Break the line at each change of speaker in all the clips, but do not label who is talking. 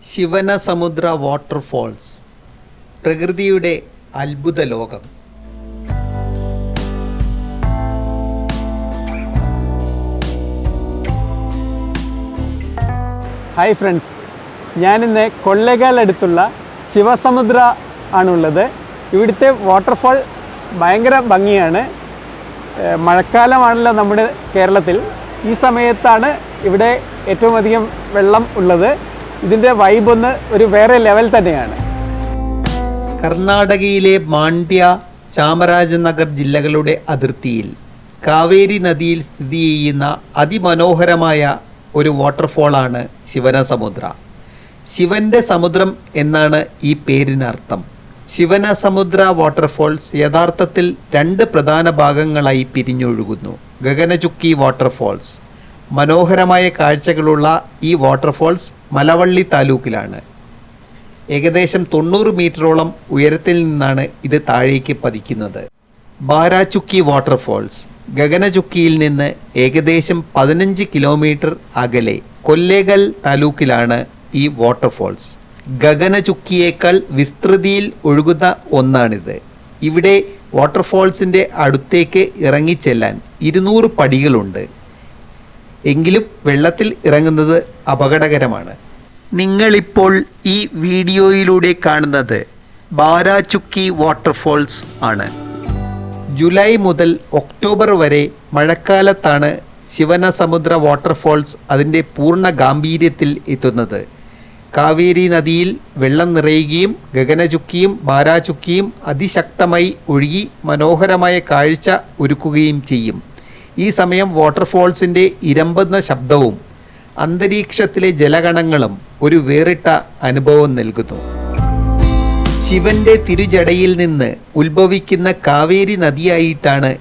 Shivanasamudra waterfalls, പ്രകൃതിയുടെ അത്ഭുത ലോകം.
ഹായ് ഫ്രണ്ട്സ്, ഞാനിന്ന് കൊള്ളേഗാൽ അടുത്തുള്ള ശിവസമുദ്ര ആണുള്ളത്. ഇവിടുത്തെ വാട്ടർഫോൾ ഭയങ്കര ഭംഗിയാണ്. മഴക്കാലമാണല്ലോ നമ്മുടെ കേരളത്തിൽ. ഈ സമയത്താണ് ഇവിടെ ഏറ്റവും അധികം വെള്ളം ഉള്ളത്. ഇതിൻ്റെ വൈബൊന്ന് ഒരു വേറെ ലെവൽ തന്നെയാണ്.
കർണാടകയിലെ മാണ്ഡ്യ, ചാമരാജനഗർ ജില്ലകളുടെ അതിർത്തിയിൽ കാവേരി നദിയിൽ സ്ഥിതി ചെയ്യുന്ന അതിമനോഹരമായ ഒരു വാട്ടർഫോളാണ് ശിവനസമുദ്ര. ശിവന്റെ സമുദ്രം എന്നാണ് ഈ പേരിനർത്ഥം. ശിവനസമുദ്ര വാട്ടർഫോൾസ് യഥാർത്ഥത്തിൽ രണ്ട് പ്രധാന ഭാഗങ്ങളായി പിരിഞ്ഞൊഴുകുന്നു. ഗഗനചുക്കി വാട്ടർഫോൾസ്. മനോഹരമായ കാഴ്ചകളുള്ള ഈ വാട്ടർഫോൾസ് മലവള്ളി താലൂക്കിലാണ്. ഏകദേശം 90 മീറ്ററോളം ഉയരത്തിൽ നിന്നാണ് ഇത് താഴേക്ക് പതിക്കുന്നത്. ബാരാചുക്കി വാട്ടർഫോൾസ് ഗഗനചുക്കിയിൽ നിന്ന് ഏകദേശം 15 കിലോമീറ്റർ അകലെ കൊല്ലേഗൽ താലൂക്കിലാണ് ഈ വാട്ടർഫോൾസ്. ഗഗനചുക്കിയേക്കാൾ വിസ്തൃതിയിൽ ഒഴുകുന്ന ഒന്നാണിത്. ഇവിടെ വാട്ടർഫോൾസിൻ്റെ അടുത്തേക്ക് ഇറങ്ങിച്ചെല്ലാൻ 200 പടികളുണ്ട്. എങ്കിലും വെള്ളത്തിൽ ഇറങ്ങുന്നത് അപകടകരമാണ്. നിങ്ങളിപ്പോൾ ഈ വീഡിയോയിലൂടെ കാണുന്നത് ബാരാചുക്കി വാട്ടർഫോൾസ് ആണ്. ജൂലൈ മുതൽ ഒക്ടോബർ വരെ മഴക്കാലത്താണ് ശിവനസമുദ്ര വാട്ടർഫോൾസ് അതിൻ്റെ പൂർണ്ണ ഗാംഭീര്യത്തിൽ എത്തുന്നത്. കാവേരി നദിയിൽ വെള്ളം നിറയുകയും ഗഗനചുക്കിയും ബാരാചുക്കിയും അതിശക്തമായി ഒഴുകി മനോഹരമായ കാഴ്ച ഒരുക്കുകയും ചെയ്യും. ഈ സമയം വാട്ടർഫോൾസിൻ്റെ ഇരമ്പുന്ന ശബ്ദവും അന്തരീക്ഷത്തിലെ ജലകണങ്ങളും ഒരു വേറിട്ട അനുഭവം നൽകുന്നു. ശിവന്റെ തിരുജടയിൽ നിന്ന് ഉത്ഭവിക്കുന്ന കാവേരി നദിയായിട്ടാണ്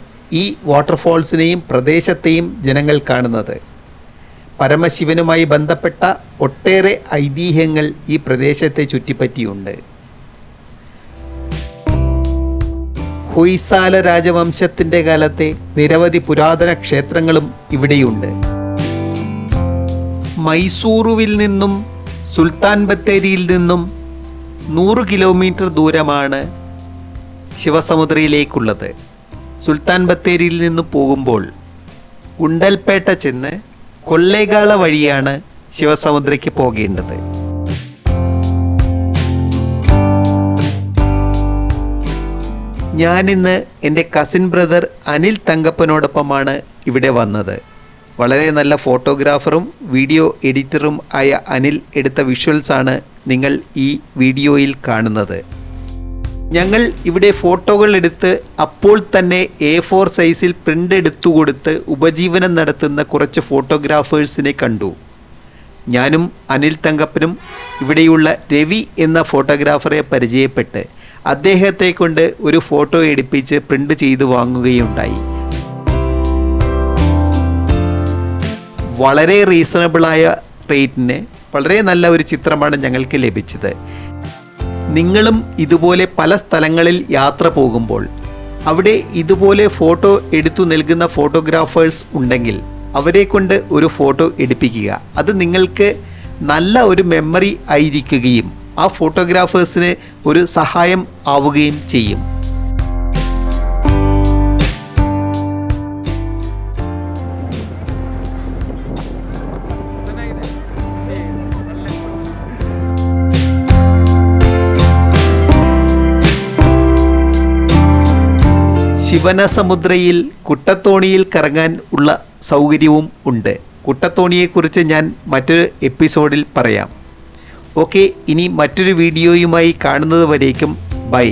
ഈ വാട്ടർഫോൾസിനെയും പ്രദേശത്തെയും ജനങ്ങൾ കാണുന്നത്. പരമശിവനുമായി ബന്ധപ്പെട്ട ഒട്ടേറെ ഐതിഹ്യങ്ങൾ ഈ പ്രദേശത്തെ ചുറ്റിപ്പറ്റിയുണ്ട്. ഹൊയ്സാല രാജവംശത്തിൻ്റെ കാലത്തെ നിരവധി പുരാതന ക്ഷേത്രങ്ങളും ഇവിടെയുണ്ട്. മൈസൂറുവിൽ നിന്നും സുൽത്താൻ ബത്തേരിയിൽ നിന്നും 100 കിലോമീറ്റർ ദൂരമാണ് ശിവസമുദ്രയിലേക്കുള്ളത്. സുൽത്താൻ ബത്തേരിയിൽ നിന്ന് പോകുമ്പോൾ ഗുണ്ടൽപേട്ട ചെന്ന് കൊള്ളേഗാള വഴിയാണ് ശിവസമുദ്രയ്ക്ക് പോകേണ്ടത്. ഞാനിന്ന് എൻ്റെ കസിൻ ബ്രദർ അനിൽ തങ്കപ്പനോടൊപ്പമാണ് ഇവിടെ വന്നത്. വളരെ നല്ല ഫോട്ടോഗ്രാഫറും വീഡിയോ എഡിറ്ററും ആയ അനിൽ എടുത്ത വിഷ്വൽസാണ് നിങ്ങൾ ഈ വീഡിയോയിൽ കാണുന്നത്. ഞങ്ങൾ ഇവിടെ ഫോട്ടോകൾ എടുത്ത് അപ്പോൾ തന്നെ A4 സൈസിൽ പ്രിൻ്റ് എടുത്തു കൊടുത്ത് ഉപജീവനം നടത്തുന്ന കുറച്ച് ഫോട്ടോഗ്രാഫേഴ്സിനെ കണ്ടു. ഞാനും അനിൽ തങ്കപ്പനും ഇവിടെയുള്ള രവി എന്ന ഫോട്ടോഗ്രാഫറെ പരിചയപ്പെട്ട് അദ്ദേഹത്തെ കൊണ്ട് ഒരു ഫോട്ടോ എടുപ്പിച്ച് പ്രിൻ്റ് ചെയ്ത് വാങ്ങുകയുണ്ടായി. വളരെ റീസണബിളായ റേറ്റിന് വളരെ നല്ല ഒരു ചിത്രമാണ് ഞങ്ങൾക്ക് ലഭിച്ചത്. നിങ്ങളും ഇതുപോലെ പല സ്ഥലങ്ങളിൽ യാത്ര പോകുമ്പോൾ അവിടെ ഇതുപോലെ ഫോട്ടോ എടുത്തു നൽകുന്ന ഫോട്ടോഗ്രാഫേഴ്സ് ഉണ്ടെങ്കിൽ അവരെ കൊണ്ട് ഒരു ഫോട്ടോ എടുപ്പിക്കുക. അത് നിങ്ങൾക്ക് നല്ല ഒരു മെമ്മറി ആയിരിക്കുകയും ആ ഫോട്ടോഗ്രാഫേഴ്സിന് ഒരു സഹായം ആവുകയും ചെയ്യും. ശിവനസമുദ്രയിൽ കുട്ടത്തോണിയിൽ കറങ്ങാൻ ഉള്ള സൗകര്യവും ഉണ്ട്. കുട്ടത്തോണിയെക്കുറിച്ച് ഞാൻ മറ്റൊരു എപ്പിസോഡിൽ പറയാം. ഓക്കെ, ഇനി മറ്റൊരു വീഡിയോയുമായി കാണുന്നത് വരേക്കും ബൈ.